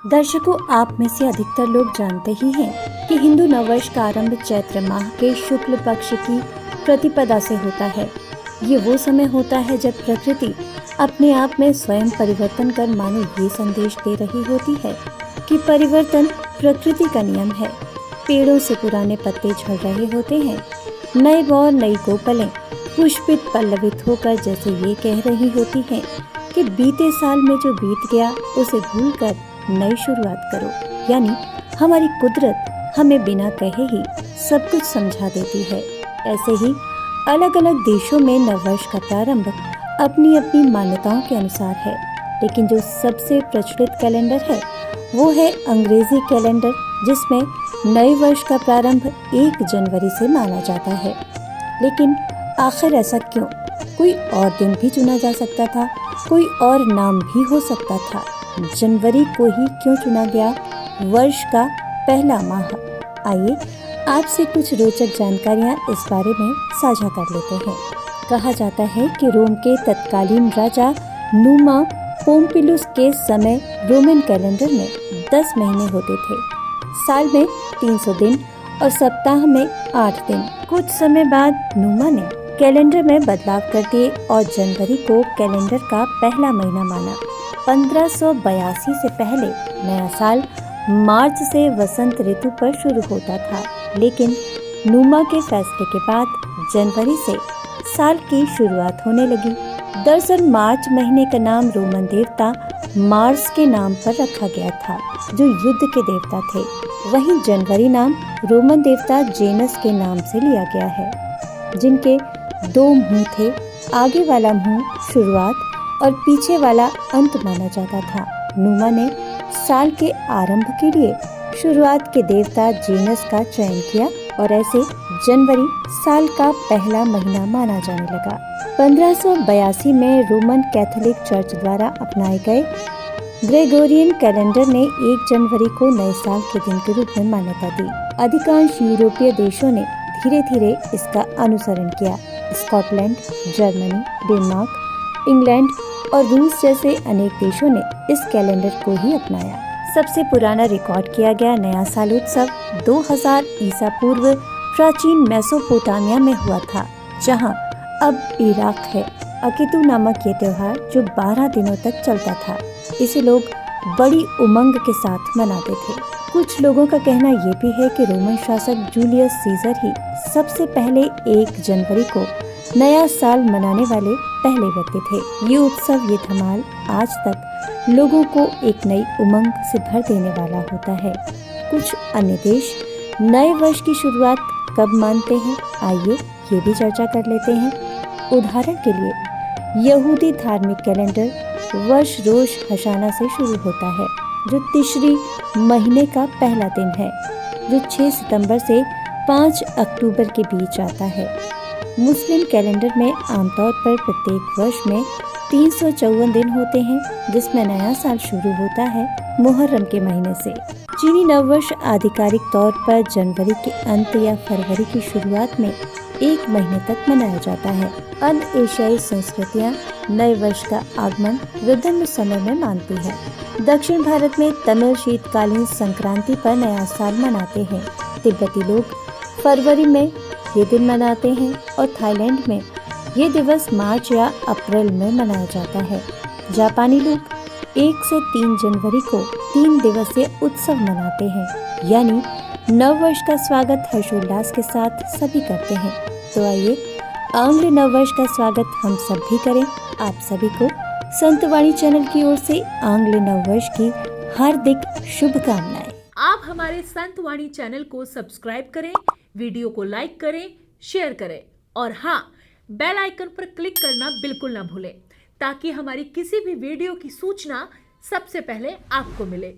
दर्शकों, आप में से अधिकतर लोग जानते ही हैं कि हिंदू नववर्ष का आरंभ चैत्र माह के शुक्ल पक्ष की प्रतिपदा से होता है। ये वो समय होता है जब प्रकृति अपने आप में स्वयं परिवर्तन कर मानो ये संदेश दे रही होती है कि परिवर्तन प्रकृति का नियम है। पेड़ों से पुराने पत्ते झड़ रहे होते हैं, नए बौर नई कोपलें पुष्पित पल्लवित होकर जैसे ये कह रही होती हैं कि बीते साल में जो बीत गया उसे भूलकर नई शुरुआत करो। यानी हमारी कुदरत हमें बिना कहे ही सब कुछ समझा देती है। ऐसे ही अलग अलग देशों में नववर्ष का प्रारंभ अपनी अपनी मान्यताओं के अनुसार है, लेकिन जो सबसे प्रचलित कैलेंडर है वो है अंग्रेजी कैलेंडर, जिसमें नए वर्ष का प्रारंभ 1 जनवरी से माना जाता है। लेकिन आखिर ऐसा क्यों? कोई और दिन भी चुना जा सकता था, कोई और नाम भी हो सकता था। जनवरी को ही क्यों चुना गया वर्ष का पहला माह? आइए आपसे कुछ रोचक जानकारियां इस बारे में साझा कर लेते हैं। कहा जाता है कि रोम के तत्कालीन राजा नुमा पोम्पिलुस के समय रोमन कैलेंडर में 10 महीने होते थे। साल में 300 दिन और सप्ताह में 8 दिन। कुछ समय बाद नुमा ने कैलेंडर में बदलाव कर दिए और जनवरी को कैलेंडर का पहला महीना माना। 1582 से पहले नया साल मार्च से वसंत ऋतु पर शुरू होता था, लेकिन नुमा के फैसले के बाद जनवरी से साल की शुरुआत होने लगी। दरअसल मार्च महीने का नाम रोमन देवता मार्स के नाम पर रखा गया था, जो युद्ध के देवता थे। वहीं जनवरी नाम रोमन देवता जेनस के नाम से लिया गया है, जिनके 2 मुंह थे। आगे वाला मुंह शुरुआत और पीछे वाला अंत माना जाता था। नुमा ने साल के आरंभ के लिए शुरुआत के देवता जेनस का चयन किया और ऐसे जनवरी साल का पहला महीना माना जाने लगा। 1582 में रोमन कैथोलिक चर्च द्वारा अपनाए गए ग्रेगोरियन कैलेंडर ने 1 जनवरी को नए साल के दिन के रूप में मान्यता दी। अधिकांश यूरोपीय देशों ने धीरे धीरे इसका अनुसरण किया। स्कॉटलैंड, जर्मनी, डेनमार्क, इंग्लैंड और रूस जैसे अनेक देशों ने इस कैलेंडर को ही अपनाया। सबसे पुराना रिकॉर्ड किया गया नया साल उत्सव 2000 ईसा पूर्व प्राचीन मेसोपोटामिया में हुआ था, जहां अब इराक है। अकीदू नामक ये त्योहार जो 12 दिनों तक चलता था, इसे लोग बड़ी उमंग के साथ मनाते थे। कुछ लोगों का कहना ये भी है कि रोमन शासक जूलियस सीजर ही सबसे पहले 1 जनवरी को नया साल मनाने वाले पहले व्यक्ति थे। ये उत्सव, ये धमाल आज तक लोगों को एक नई उमंग से भर देने वाला होता है। कुछ अन्य देश नए वर्ष की शुरुआत कब मानते हैं, आइए ये भी चर्चा कर लेते हैं। उदाहरण के लिए यहूदी धार्मिक कैलेंडर वर्ष रोश हशाना से शुरू होता है, जो तिश्री महीने का पहला दिन है, जो 6 सितंबर से 5 अक्टूबर के बीच आता है। मुस्लिम कैलेंडर में आमतौर पर प्रत्येक वर्ष में 354 दिन होते हैं, जिसमें नया साल शुरू होता है मुहर्रम के महीने से। चीनी नववर्ष आधिकारिक तौर पर जनवरी के अंत या फरवरी की शुरुआत में 1 महीने तक मनाया जाता है। अन्य एशियाई संस्कृतियाँ नए वर्ष का आगमन विभिन्न समय में मानती हैं। दक्षिण भारत में तमिल शीतकालीन संक्रांति पर नया साल मनाते हैं। तिब्बती लोग फरवरी में ये दिन मनाते हैं और थाईलैंड में ये दिवस मार्च या अप्रैल में मनाया जाता है। जापानी लोग 1 से 3 जनवरी को 3 दिवसीय उत्सव मनाते हैं, यानी नववर्ष का स्वागत हर्षोल्लास के साथ सभी करते हैं। तो आइए आंग्ल नववर्ष का स्वागत हम सब भी करें। आप सभी को संतवाणी चैनल की ओर से आंग्ल नववर्ष की हार्दिक शुभकामनाएं। आप हमारे संतवाणी चैनल को सब्सक्राइब करें, वीडियो को लाइक करें, शेयर करें और हाँ, बेल आइकन पर क्लिक करना बिल्कुल ना भूलें, ताकि हमारी किसी भी वीडियो की सूचना सबसे पहले आपको मिले।